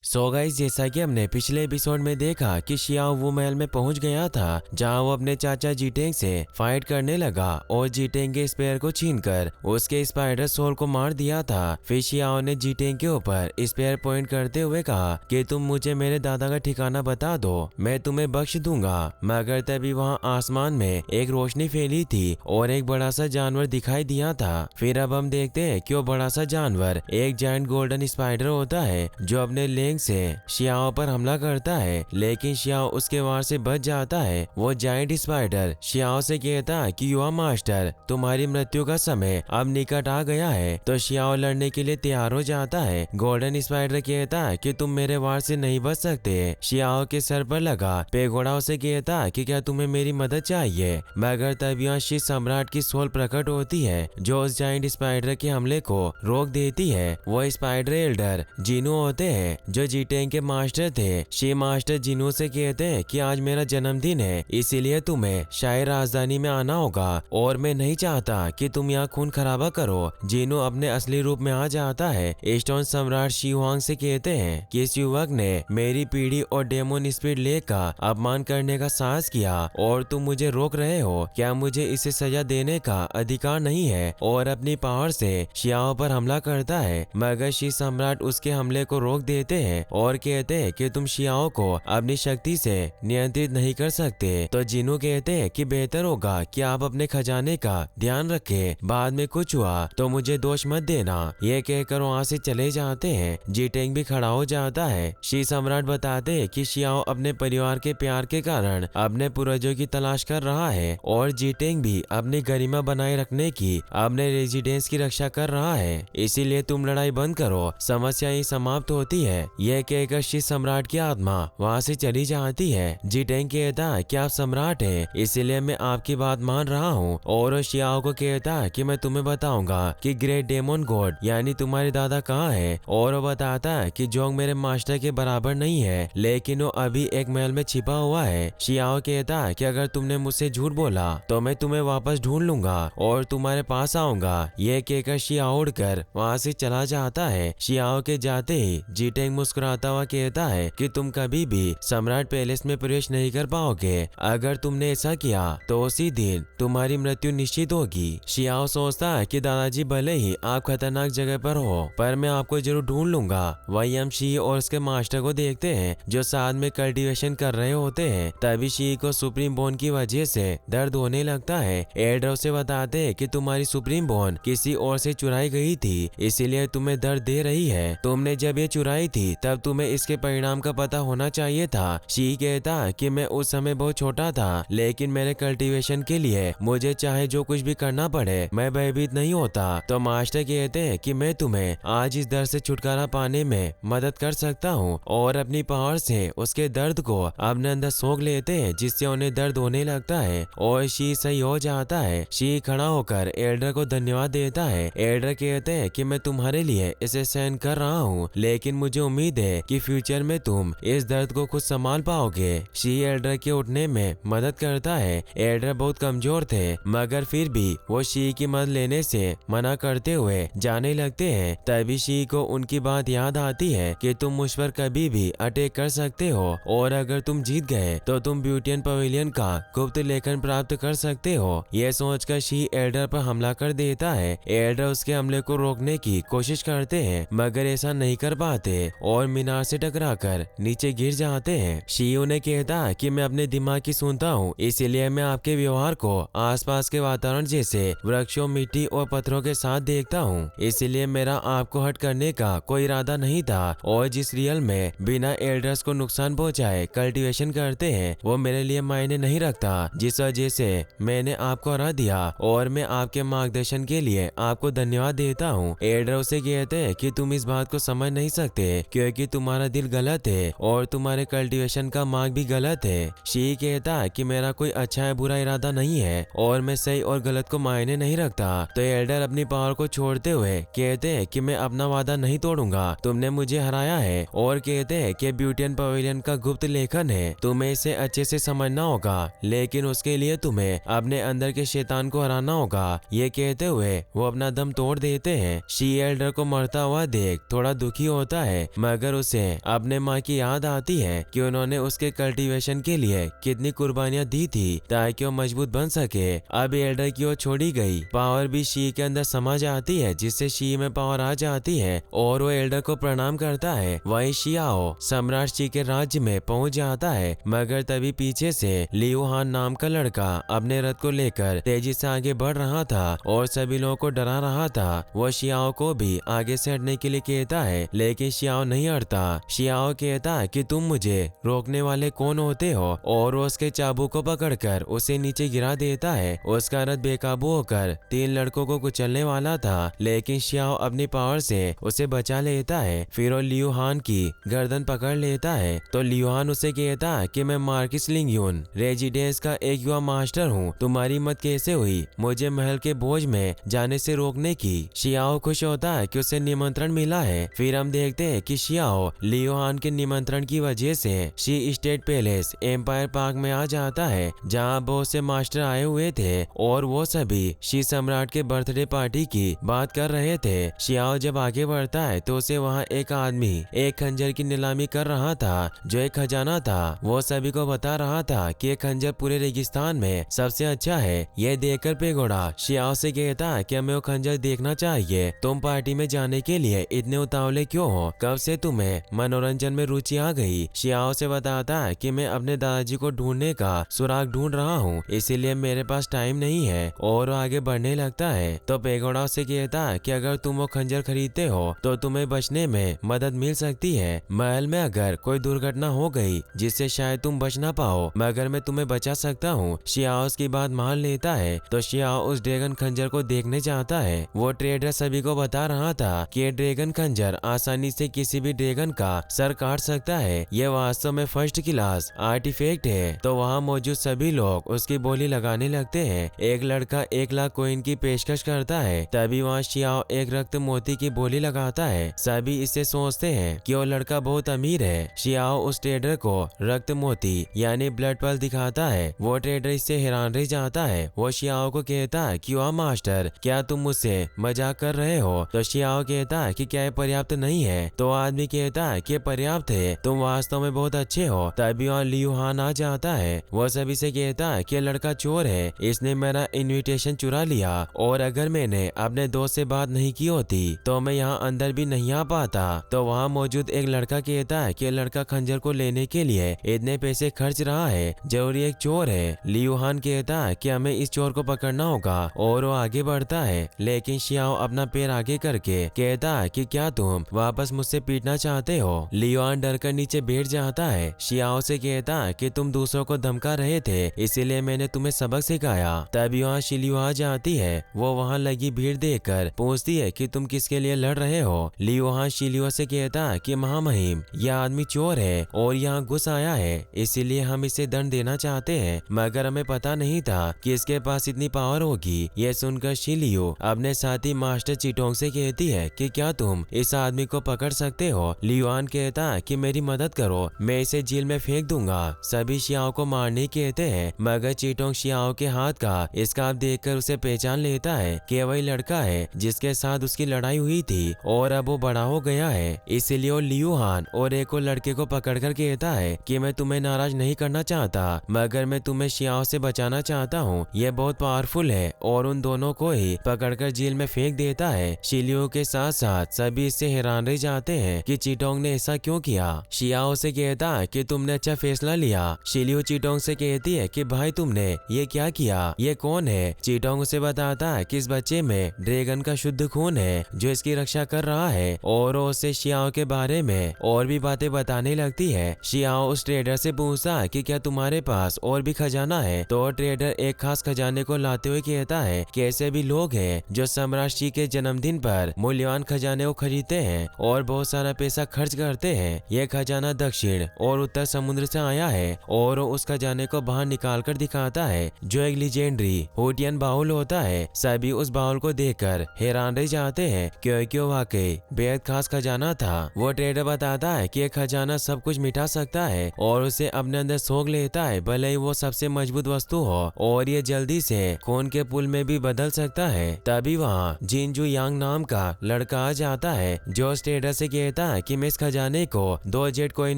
So guys, जैसा कि हमने पिछले एपिसोड में देखा कि शियाओ वो महल में पहुंच गया था जहां वो अपने चाचा जीटेंग से फाइट करने लगा और जीटेंग के स्पेयर को छीनकर उसके स्पाइडर सोल को मार दिया था। फिर शियाओ ने जीटेंग के ऊपर स्पेयर पॉइंट करते हुए कहा कि तुम मुझे मेरे दादा का ठिकाना बता दो, मैं तुम्हें बख्श दूंगा। मगर तभी वहाँ आसमान में एक रोशनी फैली थी और एक बड़ा सा जानवर दिखाई दिया था। फिर अब हम देखते हैं कि वो बड़ा सा जानवर एक जायंट गोल्डन स्पाइडर होता है जो अपने लेंग से शियाओ पर हमला करता है, लेकिन शियाओ उसके वार से बच जाता है। वो जायंट स्पाइडर शियाओ से कहता है कि युवा मास्टर, तुम्हारी मृत्यु का समय अब निकट आ गया है। तो शियाओ लड़ने के लिए तैयार हो जाता है। गोल्डन स्पाइडर कहता है कि तुम मेरे वार से नहीं बच सकते। शियाओ के सर पर लगा पेगोड़ा उसे कहता है कि क्या तुम्हें मेरी मदद चाहिए। मगर तभी यहाँ शीश सम्राट की सोल प्रकट होती है जो उस जायंट स्पाइडर के हमले को रोक देती है। वो स्पाइडर एल्डर जिनू होते हैं जो जीटेंग के मास्टर थे। शी मास्टर जिनू से कहते हैं कि आज मेरा जन्मदिन है, इसीलिए तुम्हें शायद राजधानी में आना होगा और मैं नहीं चाहता कि तुम यहाँ खून खराबा करो। जिनू अपने असली रूप में आ जाता है। स्टोन सम्राट शी हुआंग से कहते हैं कि इस युवक ने मेरी पीढ़ी और डेमोन स्पीड लेक का अपमान करने का साहस किया और तुम मुझे रोक रहे हो। क्या मुझे इसे सजा देने का अधिकार नहीं है? और अपनी पावर से शियाओ पर हमला करता है, मगर शी सम्राट उसके हमले को रोक देते हैं और कहते हैं कि तुम शियाओ को अपनी शक्ति से नियंत्रित नहीं कर सकते। तो जिनू कहते हैं कि बेहतर होगा कि आप अपने खजाने का ध्यान रखें, बाद में कुछ हुआ तो मुझे दोष मत देना। ये कहकर वहाँ से चले जाते हैं। जीटेंग भी खड़ा हो जाता है। शी सम्राट बताते हैं कि शियाओ अपने परिवार के प्यार के कारण अपने पूर्वजों की तलाश कर रहा है और जीटेंग भी अपनी गरिमा बनाए रखने की अपने रेजिडेंस की रक्षा कर रहा है। इसीलिए तुम लड़ाई बंद करो, समस्या ही समाप्त होती है। यह कहकर शी सम्राट की आत्मा वहाँ से चली जाती है। जीटेंग कहता है कि आप सम्राट हैं, इसीलिए मैं आपकी बात मान रहा हूँ। और शियाओ को कहता है कि मैं तुम्हें बताऊंगा कि ग्रेट डेमोन गॉड यानी तुम्हारे दादा कहाँ है। और वो बताता है कि जोंग मेरे मास्टर के बराबर नहीं है, लेकिन वो अभी एक महल में छिपा हुआ है। शियाओ कहता है कि अगर तुमने मुझसे झूठ बोला तो मैं तुम्हें वापस ढूंढ लूंगा और तुम्हारे पास आऊंगा। यह कहकर शियाओ उड़कर वहाँ से चला जाता है। शियाओ के जाते ही जीटेंग मुस्कुराता हुआ कहता है कि तुम कभी भी सम्राट पैलेस में प्रवेश नहीं कर पाओगे। अगर तुमने ऐसा किया तो उसी दिन तुम्हारी मृत्यु निश्चित होगी। शियाओ सोचता है कि दादाजी भले ही आप खतरनाक जगह पर हो, पर मैं आपको जरूर ढूंढ लूंगा। वही हम शी और उसके मास्टर को देखते हैं जो साथ में कल्टीवेशन कर रहे होते हैं। तभी शी को सुप्रीम बोन की वजह से दर्द होने लगता है। एल्डर उसे बताते हैं कि तुम्हारी सुप्रीम बोन किसी और से चुराई गई थी, इसीलिए तुम्हें दर्द दे रही है। तुमने जब ये चुराई थी तब तुम्हें इसके परिणाम का पता होना चाहिए था। शी कहता कि मैं उस समय बहुत छोटा था, लेकिन मेरे कल्टीवेशन के लिए मुझे चाहे जो कुछ भी करना पड़े मैं भयभीत नहीं होता। तो मास्टर कहते हैं कि मैं तुम्हें आज इस दर्द से छुटकारा पाने में मदद कर सकता हूँ और अपनी पावर से उसके दर्द को अपने अंदर सोख लेते हैं, जिससे उन्हें दर्द होने लगता है और शी सही हो जाता है। शी खड़ा होकर एल्डर को धन्यवाद देता है। एल्डर कहते हैं कि मैं तुम्हारे लिए इसे सहन कर रहा हूँ, लेकिन मुझे उम्मीद है कि फ्यूचर में तुम इस दर्द को खुद संभाल पाओगे। शी एल्डर के उठने में मदद करता है। एल्डर बहुत कमजोर थे, मगर फिर भी वो शी की मदद लेने से मना करते हुए जाने लगते हैं। तभी शी को उनकी बात याद आती है कि तुम मुझ पर कभी भी अटैक कर सकते हो और अगर तुम जीत गए तो तुम ब्यूटियन पवेलियन का गुप्त लेखन प्राप्त कर सकते हो। यह सोचकर शी एल्डर पर हमला कर देता है। एल्डर उसके हमले को रोकने की कोशिश करते हैं, मगर ऐसा नहीं कर पाते और मीनार से टकराकर नीचे गिर जाते हैं। शी उन्हें कहता है कि मैं अपने दिमाग की सुनता हूँ, इसीलिए मैं आपके व्यवहार को आसपास के वातावरण जैसे वृक्षों, मिट्टी और पत्थरों के साथ देखता हूँ, इसलिए मेरा आपको हट करने का कोई इरादा नहीं था। और जिस रियल में बिना एल्डर्स को नुकसान पहुँचाए कल्टीवेशन करते हैं वो मेरे लिए मायने नहीं रखता, जिस वजह से मैंने आपको हरा दिया और मैं आपके मार्गदर्शन के लिए आपको धन्यवाद देता हूँ। एल्डर उसे कहते हैं कि तुम इस बात को समझ नहीं सकते क्योंकि तुम्हारा दिल गलत है और तुम्हारे कल्टीवेशन का मार्ग भी गलत है। शी कहता है कि मेरा कोई अच्छा या बुरा इरादा नहीं है और मैं सही और गलत को मायने नहीं रखता। तो एल्डर अपनी पावर को छोड़ते हुए कहते हैं कि मैं अपना वादा नहीं तोड़ूंगा, तुमने मुझे हराया है। और कहते हैं कि ब्यूटियन पवेलियन का गुप्त लेखन है, तुम्हें इसे अच्छे से समझना होगा, लेकिन उसके लिए तुम्हें अपने अंदर के शैतान को हराना होगा। ये कहते हुए वो अपना दम तोड़ देते हैं। शी एल्डर को मरता हुआ देख थोड़ा दुखी होता है, मगर मगर उसे अपने माँ की याद आती है कि उन्होंने उसके कल्टीवेशन के लिए कितनी कुर्बानियां दी थी ताकि वो मजबूत बन सके। अब एल्डर की ओर छोड़ी गई पावर भी शी के अंदर समा जाती है, जिससे शी में पावर आ जाती है और वो एल्डर को प्रणाम करता है। वही शियाओ सम्राट शी के राज्य में पहुंच जाता है, मगर तभी पीछे से लियू हान नाम का लड़का अपने रथ को लेकर तेजी से आगे बढ़ रहा था और सभी लोगों को डरा रहा था। वो शियाओ को भी आगे से हटने के लिए कहता है, लेकिन शियाओ नहीं हटता। शियाओ कहता है कि तुम मुझे रोकने वाले कौन होते हो, और वो उसके चाबू को पकड़कर उसे नीचे गिरा देता है। उसका रथ बेकाबू होकर 3 लड़कों को कुचलने वाला था, लेकिन शियाओ अपनी पावर से उसे बचा लेता है। फिर वो लियू हान की गर्दन पकड़ लेता है तो लियू हान उसे कहता है कि मैं मार्किस लिंगयून रेजिडेंस का एक युवा मास्टर हूँ, तुम्हारी मत कैसे हुई मुझे महल के बोझ में जाने से रोकने की। शियाओ खुश होता है कि उसे निमंत्रण मिला है। फिर हम देखते हैं कि शियाओ लियू हान के निमंत्रण की वजह से she state palace empire park में आ जाता है, जहाँ बहुत से मास्टर आए हुए थे और वो सभी शी सम्राट के बर्थडे पार्टी की बात कर रहे थे। शियाओ जब आगे बढ़ता है तो उसे वहाँ एक आदमी एक खंजर की नीलामी कर रहा था जो एक खजाना था। वो सभी को बता रहा था कि एक खंजर पूरे रेगिस्तान में सबसे अच्छा है। यह देखकर पेगोड़ा शियाओ से कहता है कि हमें वो खंजर देखना चाहिए। तुम पार्टी में जाने के लिए इतने उतावले क्यों हो? कब से तुम्हें मनोरंजन में रुचि आ गई? शियाओ से बताता है कि मैं अपने दादाजी को ढूंढने का सुराग ढूंढ रहा हूँ, इसीलिए मेरे पास टाइम नहीं है, और आगे बढ़ने लगता है। तो पेगोड़ा से कहता है कि अगर तुम वो खंजर खरीदते हो तो तुम्हें बचने में मदद मिल सकती है। महल में अगर कोई दुर्घटना हो गई जिससे शायद तुम बच ना पाओ, मगर मैं तुम्हें बचा सकता हूँ। शियाओ उसकी बात मान लेता है तो शियाओ उस ड्रैगन खंजर को देखने जाता है। वो ट्रेडर सभी को बता रहा था कि ये ड्रैगन खंजर आसानी से किसी भी ड्रैगन का सर काट सकता है। ये वास्तव में फर्स्ट क्लास आर्टिफैक्ट है। तो वहाँ मौजूद सभी लोग उसकी बोली लगाने लगते हैं। एक लड़का 1 लाख कॉइन की पेशकश करता है। तभी वहाँ शियाओ एक रक्त मोती की बोली लगाता है। सभी इससे सोचते हैं कि वो लड़का बहुत अमीर है। शियाओ उस ट्रेडर को रक्त मोती यानी ब्लड पर्ल दिखाता है। वो ट्रेडर इससे हैरान रह जाता है। वो शियाओ को कहता है कि वाह मास्टर, क्या तुम मुझसे मजाक कर रहे हो? तो शियाओ कहता है कि क्या ये पर्याप्त नहीं है? तो आदमी कहता है कि पर्याप्त है, तुम वास्तव में बहुत अच्छे हो। तभी वहाँ लियू हान आ जाता है। वो सभी से कहता है कि लड़का चोर है, इसने मेरा इनविटेशन चुरा लिया, और अगर मैंने अपने दोस्त से बात नहीं की होती तो मैं यहाँ अंदर भी नहीं आ पाता। तो वहाँ मौजूद एक लड़का कहता है कि लड़का खंजर को लेने के लिए इतने पैसे खर्च रहा है, जरूरी एक चोर है। लियू हान कहता है कि हमें इस चोर को पकड़ना होगा, और वो आगे बढ़ता है। लेकिन शियाओ अपना पैर आगे करके कहता है कि क्या तुम वापस मुझसे पीटना चाहते हो? लियू हान डरकर नीचे बैठ जाता है। शियाओ से कहता है कि तुम दूसरों को धमका रहे थे, इसीलिए मैंने तुम्हें सबक सिखाया। तभी वहाँ शिलियो आ जाती है। वो वहाँ लगी भीड़ देखकर पूछती है कि तुम किसके लिए लड़ रहे हो? लियू वहाँ शिलियो से कहता है कि महामहिम, यह आदमी चोर है और यहाँ घुस आया है, इसीलिए हम इसे दंड देना चाहते हैं, मगर हमें पता नहीं था कि इसके पास इतनी पावर होगी। यह सुनकर शिलियो अपने साथी मास्टर चिटोंग से कहती है कि क्या तुम इस आदमी को पकड़ सकते हो? लियुआन कहता है कि मेरी मदद करो, मैं इसे जेल में फेंक दूंगा। सभी शियाओ को मारने कहते हैं, मगर चिटोंग शियाओ के हाथ का स्कार्फ देखकर उसे पहचान लेता है कि वही लड़का है जिसके साथ उसकी लड़ाई हुई थी, और अब वो बड़ा हो गया है। इसलिए वो लियू हान और एक और लड़के को पकड़कर कहता है कि मैं तुम्हें नाराज नहीं करना चाहता, मगर मैं तुम्हें शियाओ से बचाना चाहता हूँ। ये बहुत पावरफुल है, और उन दोनों को ही पकड़कर जेल में फेंक देता है। शिलियो के साथ साथ सभी इससे हैरान रह जाते हैं कि चिटोंग ने ऐसा क्यों किया। शियाओ से कहता है कि तुमने अच्छा फैसला लिया। शिलियो चिटोंग से कहती है कि भाई तुमने ये क्या किया? ये कौन है? चिटोंग उसे बताता है कि इस बच्चे में ड्रैगन का शुद्ध खून है जो इसकी रक्षा कर रहा है, और वो उससे शियाओ के बारे में और भी बातें बताने लगती है। शियाओ उस ट्रेडर से पूछता है कि क्या तुम्हारे पास और भी खजाना है? तो ट्रेडर एक खास खजाने को लाते हुए कहता है कि ऐसे भी लोग हैं जो सम्राट शी के जन्मदिन पर मूल्यवान खजाने को खरीदते हैं और बहुत सारा पैसा खर्च करते हैं। यह खजाना दक्षिण और उत्तर समुद्र से आया है, और उस खजाने को बाहर निकाल कर दिखाता है जो एक लीजेंडरी होटियन बाउल होता है। सभी उस बाउल को देखकर हैरान रह जाते हैं क्योंकि वो वाकई बेहद खास खजाना था। वो ट्रेडर बताता है कि यह खजाना सब कुछ मिटा सकता है और उसे अपने अंदर सोख लेता है, भले ही वो सबसे मजबूत वस्तु हो, और ये जल्दी से खून के पुल में भी बदल सकता है। तभी वहाँ जिनजू यांग नाम का लड़का आ जाता है जो उस ट्रेडर से कहता है कि मैं इस खजाने को 2 जेट कॉइन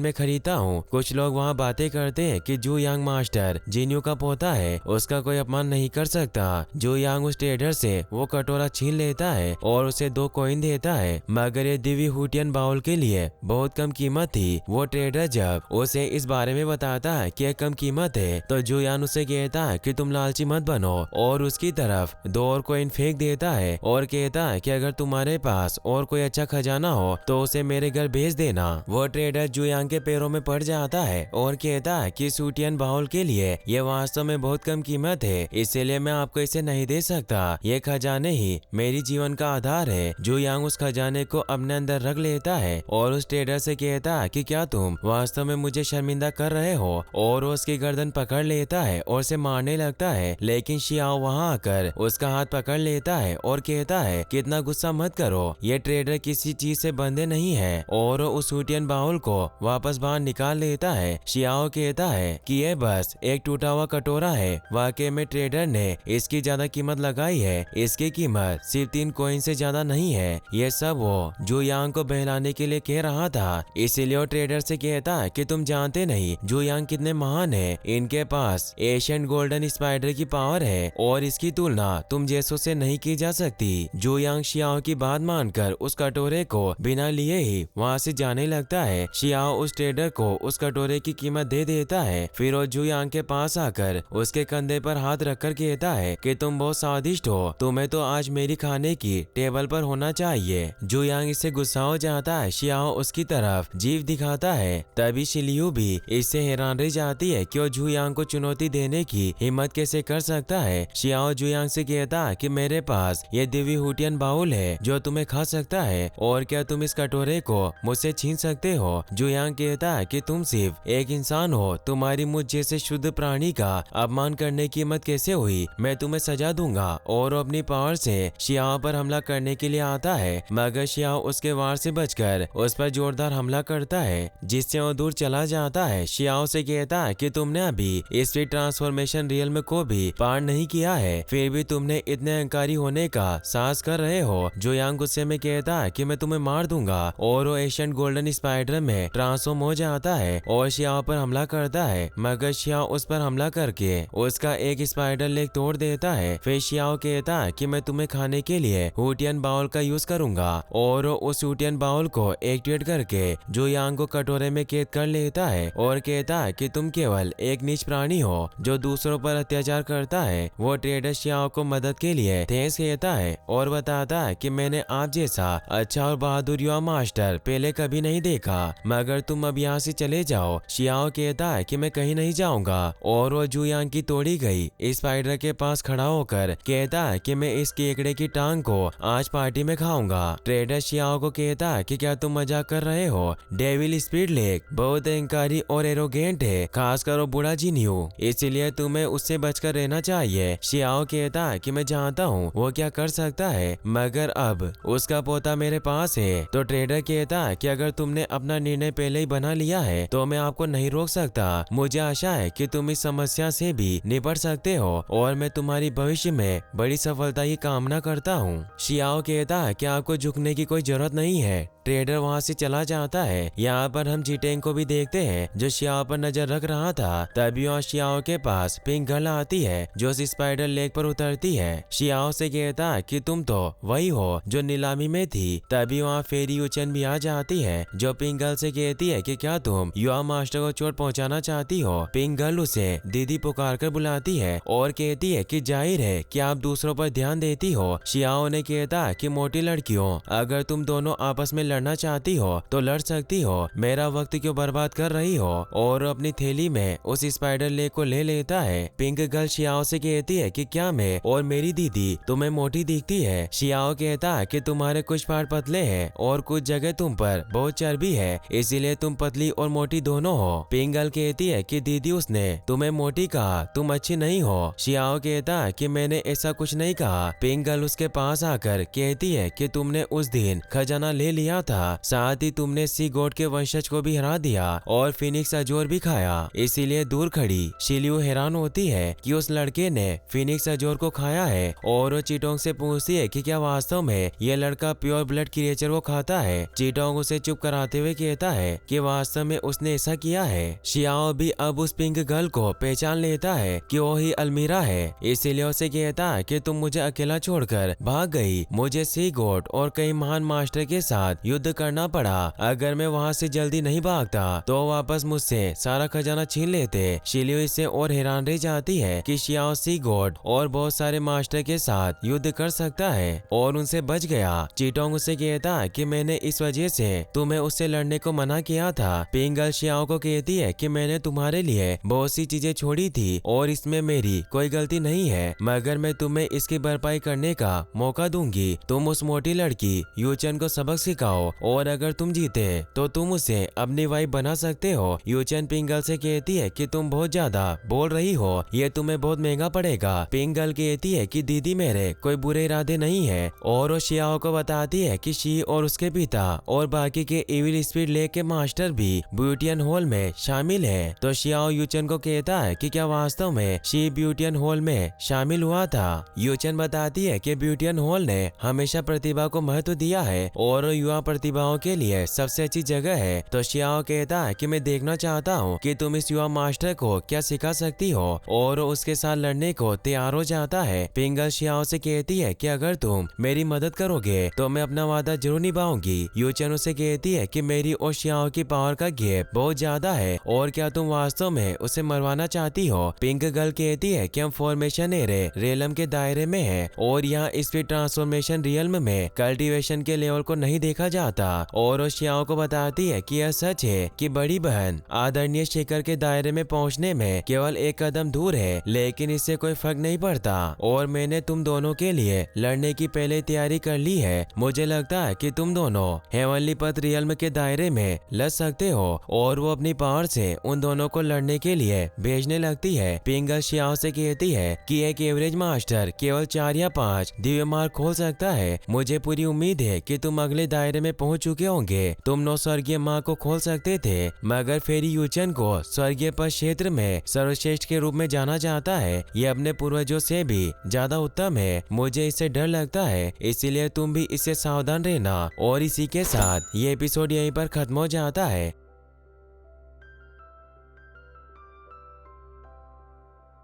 में खरीदता हूँ। कुछ लोग वहाँ बातें करते हैं कि जू यांग मास्टर जिन्यू का पोता है, उसका कोई अपमान नहीं कर सकता। जू यांग उस ट्रेडर से वो कटोरा छीन लेता है और उसे 2 कॉइन देता है, मगर ये दिव्य हुटियन बाउल के लिए बहुत कम कीमत थी। वो ट्रेडर जब उसे इस बारे में बताता है कि कम कीमत है तो जू यांग उसे कहता है कि तुम लालची मत बनो और उसकी तरफ 2 और कॉइन फेंक देता है और कहता है कि अगर तुम्हारे पास और कोई अच्छा खजाना हो तो उसे मेरे घर भेज देना। वो ट्रेडर जू यांग के पैरों में पड़ जाता है और कहता है कि हुटियन बाउल के लिए ये वास्तव में बहुत कम कीमत है, इसीलिए मैं आपको इसे नहीं दे सकता। ये खजाने ही मेरी जीवन का आधार है। जू यांग उस खजाने को अपने अंदर रख लेता है और उस ट्रेडर से कहता है कि क्या तुम वास्तव में मुझे शर्मिंदा कर रहे हो, और उसकी गर्दन पकड़ लेता है और उसे मारने लगता है। लेकिन शियाओ वहां आकर उसका हाथ पकड़ लेता है और कहता है कि इतना गुस्सा मत करो, ये ट्रेडर किसी चीज से बंधे नहीं है, और उस हुटियन बाउल को वापस बाहर निकाल लेता है। शियाओ कहता है कि ये बस एक टूटा हुआ कटोरा है, वाकई में ट्रेडर ने इसकी ज्यादा कीमत लगाई है, इसकी कीमत सिर्फ 3 कॉइन से ज्यादा नहीं है। ये सब वो जू यांग को बहलाने के लिए कह रहा था, इसीलिए वो ट्रेडर से कहता है कि तुम जानते नहीं जू यांग कितने महान है, इनके पास एशियन गोल्डन स्पाइडर की पावर है और इसकी तुलना तुम जैसों से नहीं की जा सकती। जू यांग शियाओ की बात मानकर उस कटोरे को बिना लिए ही वहाँ से जाने लगता है। शियाओ उस ट्रेडर को उस कटोरे की कीमत दे देता है। फिर वो जू यांग के पास आकर उसके कंधे पर हाथ रखकर कहता है कि तुम बहुत स्वादिष्ट हो, तुम्हें तो आज मेरी खाने की टेबल पर होना चाहिए। जू यांग इससे गुस्सा हो जाता है। शियाओ उसकी तरफ जीभ दिखाता है, तभी शिलियू भी इससे हैरान रह जाती है कि वो जू यांग को चुनौती देने की हिम्मत कैसे कर सकता है। शियाओ जू यांग से कहता है कि मेरे पास ये दिव्य हुटियन बाउल है जो तुम्हें खा सकता है, और क्या तुम इस कटोरे को मुझसे छीन सकते हो। जू यांग कहता है कि तुम सिर्फ एक इंसान हो, तुम्हारी मुझ जैसे शुद्ध प्राणी का अपमान करने की हिम्मत कैसे हुई, मैं तुम्हें सजा दूंगा। और अपनी पावर से शियाओ पर हमला करने के लिए आता है, मगर शियाओ उसके वार से बचकर उस पर जोरदार हमला करता है, जिससे वो दूर चला जाता है। शियाओ से कहता है कि तुमने अभी इस ट्रांसफॉर्मेशन रियल में को भी पार नहीं किया है, फिर भी तुमने इतने अहंकारी होने का साहस कर रहे हो। जू यांग गुस्से में कहता है कि मैं तुम्हें मार दूंगा, और वो एशियन गोल्डन स्पाइडर में ट्रांसफॉर्म हो जाता है और शियाओ पर हमला करता है, मगर शियाओ उस पर हमला करके उसका एक स्पाइडर लेग तोड़ देता है। फिर शियाओ कहता है कि मैं तुम्हें खाने के लिए हुटियन बाउल का यूज करूंगा, और उस हुटियन बाउल को एक्टिवेट करके जू यांग को कटोरे में कैद कर लेता है और कहता है कि तुम केवल एक नीच प्राणी हो जो दूसरों पर अत्याचार करता है। वो ट्रेडर शियाओ को मदद के लिए थैंक्स कहता है और बताता है कि मैंने आप जैसा अच्छा और बहादुर युवा मास्टर पहले कभी नहीं देखा, मगर तुम अब यहाँ से चले जाओ। शियाओ कहता है कि मैं कहीं नहीं जाऊंगा, और वो जू यांग की तोड़ी गई स्पाइडर के पास खड़ा होकर कहता है कि मैं इस केकड़े की टांग को आज पार्टी में खाऊंगा। ट्रेडर शियाओ को कहता है कि क्या तुम मजाक कर रहे हो, डेविल स्पीड लेग बहुत अहंकारी और एरोगेंट है, खासकर वो बूढ़ा जिन्यू, इसलिए तुम्हें उससे बचकर रहना चाहिए। शियाओ कहता है कि मैं जानता हूँ वो क्या कर सकता है, मगर अब उसका पोता मेरे पास है। तो ट्रेडर कहता है कि अगर तुमने अपना निर्णय पहले ही बना लिया है तो मैं आपको नहीं रोक सकता। मुझे आशा है कि तुम इस समस्या से भी निपट सकते हो, और मैं तुम्हारी भविष्य में बड़ी सफलता की कामना करता हूँ। शियाओ कहता है कि आपको झुकने की कोई जरूरत नहीं है। ट्रेडर वहाँ से चला जाता है। यहाँ पर हम जिटेंग को भी देखते हैं जो शियाओ पर नजर रख रहा था। तभी वहाँ शियाओ के पास पिंक गर्ल आती है जो उस स्पाइडर लेग पर उतरती है। शियाओ से कहता है कि तुम तो वही हो जो नीलामी में थी। तभी वहाँ फेरी यूचन भी आ जाती है जो पिंक गर्ल से कहती है कि क्या तुम युवा मास्टर को चोट पहुँचाना चाहती हो। पिंक गर्ल उसे दीदी पुकार कर बुलाती है और कहती है कि जाहिर है कि आप दूसरों पर ध्यान देती हो। शियाओ ने कहता कि मोटी लड़कियों, अगर तुम दोनों आपस में लड़ना चाहती हो तो लड़ सकती हो, मेरा वक्त क्यों बर्बाद कर रही हो, और अपनी थैली में उस स्पाइडर लेग को ले लेता है। पिंक गर्ल शियाओ से कहती है कि क्या मैं और मेरी दीदी तुम्हें मोटी दिखती है। शियाओ कहता है कि तुम्हारे कुछ पार्ट पतले हैं और कुछ जगह तुम पर बहुत चर्बी है, इसीलिए तुम पतली और मोटी दोनों हो। पिंक गर्ल कहती है कि दीदी उसने तुम्हें मोटी कहा, तुम अच्छी नहीं हो। शियाओ कहता है कि मैंने ऐसा कुछ नहीं कहा। पिंक गर्ल उसके पास आकर कहती है कि तुमने उस दिन खजाना ले लिया किया था, साथ ही तुमने सी गॉड के वंशज को भी हरा दिया और फिनिक्स अजोर भी खाया, इसीलिए दूर खड़ी शिलियू हैरान होती है कि उस लड़के ने फिनिक्स अजोर को खाया है और वो चीटोंग से पूछती है कि क्या वास्तव में यह लड़का प्योर ब्लड क्रिएचर को खाता है। चीटोंग उसे चुप कराते हुए कहता है कि वास्तव में उसने ऐसा किया है। शियाओ भी अब उस पिंक गर्ल को पहचान लेता है कि वो ही अलमीरा है, इसीलिए उसे कहता है कि तुम मुझे अकेला छोड़कर भाग गई, मुझे सी गॉड और कई महान मास्टर के साथ युद्ध करना पड़ा। अगर मैं वहाँ से जल्दी नहीं भागता तो वापस मुझसे सारा खजाना छीन लेते। शिलियू इससे और हैरान रह जाती है कि शियाओ सी गॉड और बहुत सारे मास्टर के साथ युद्ध कर सकता है और उनसे बच गया। चीटोंग उसे कहता है कि मैंने इस वजह से तुम्हें उससे लड़ने को मना किया था। पिंक गर्ल शियाओ को कहती है कि मैंने तुम्हारे लिए बहुत सी चीजें छोड़ी थी और इसमें मेरी कोई गलती नहीं है, मगर मैं तुम्हें इसकी भरपाई करने का मौका दूंगी। तुम उस मोटी लड़की यूचन को सबक सिखाओ और अगर तुम जीते तो तुम उसे अपनी वाइफ बना सकते हो। यूचन पिंक गर्ल से कहती है कि तुम बहुत ज्यादा बोल रही हो, ये तुम्हें बहुत महंगा पड़ेगा। पिंक गर्ल कहती है कि दीदी मेरे कोई बुरे इरादे नहीं है और वो शियाओ को बताती है कि शी और उसके पिता और बाकी के इविल स्पीड लेक के मास्टर भी ब्यूटियन हॉल में शामिल है। तो शियाओ यूचन को कहता है कि क्या वास्तव में शी ब्यूटियन हॉल में शामिल हुआ था। यूचन बताती है कि ब्यूटियन हॉल ने हमेशा प्रतिभा को महत्व दिया है और युवा प्रतिभाओं के लिए सबसे अच्छी जगह है। तो शियाओ कहता है कि मैं देखना चाहता हूँ कि तुम इस युवा मास्टर को क्या सिखा सकती हो और उसके साथ लड़ने को तैयार हो जाता है। पिंक गर्ल शियाओ से कहती है कि अगर तुम मेरी मदद करोगे तो मैं अपना वादा जरूर निभाऊंगी। यूचन उसे कहती है कि मेरी और शियाओ की पावर का गैप बहुत ज्यादा है और क्या तुम वास्तव में उसे मरवाना चाहती हो। पिंक गर्ल कहती है कि हम फॉर्मेशन एरे रियलम के दायरे में है और यहाँ स्पीड ट्रांसफॉर्मेशन रियल्म में कल्टीवेशन के लेवल को नहीं देखा जाता और शियाओ को बताती है कि यह सच है कि बड़ी बहन आदरणीय शिखर के दायरे में पहुंचने में केवल एक कदम दूर है, लेकिन इससे कोई फर्क नहीं पड़ता और मैंने तुम दोनों के लिए लड़ने की पहले तैयारी कर ली है। मुझे लगता है कि तुम दोनों हेवनली पथ रियल्म के दायरे में लड़ सकते हो और वो अपनी पावर से उन दोनों को लड़ने के लिए भेजने लगती है। पिंक गर्ल शियाओ से कहती है कि एक एवरेज मास्टर केवल 4 या 5 दिव्य मार्ग खोल सकता है। मुझे पूरी उम्मीद है कि तुम अगले दायरे में पहुंच चुके होंगे। तुम 9 स्वर्गीय मार्ग को खोल सकते थे, मगर फेरी यूचन को स्वर्गीय पथ क्षेत्र में सर्वश्रेष्ठ के रूप में जाना जाता है। ये अपने पूर्वजों से भी ज्यादा उत्तम है। मुझे इससे डर लगता है, इसीलिए तुम भी इससे सावधान रहना। और इसी के साथ ये एपिसोड यहीं पर खत्म हो जाता है।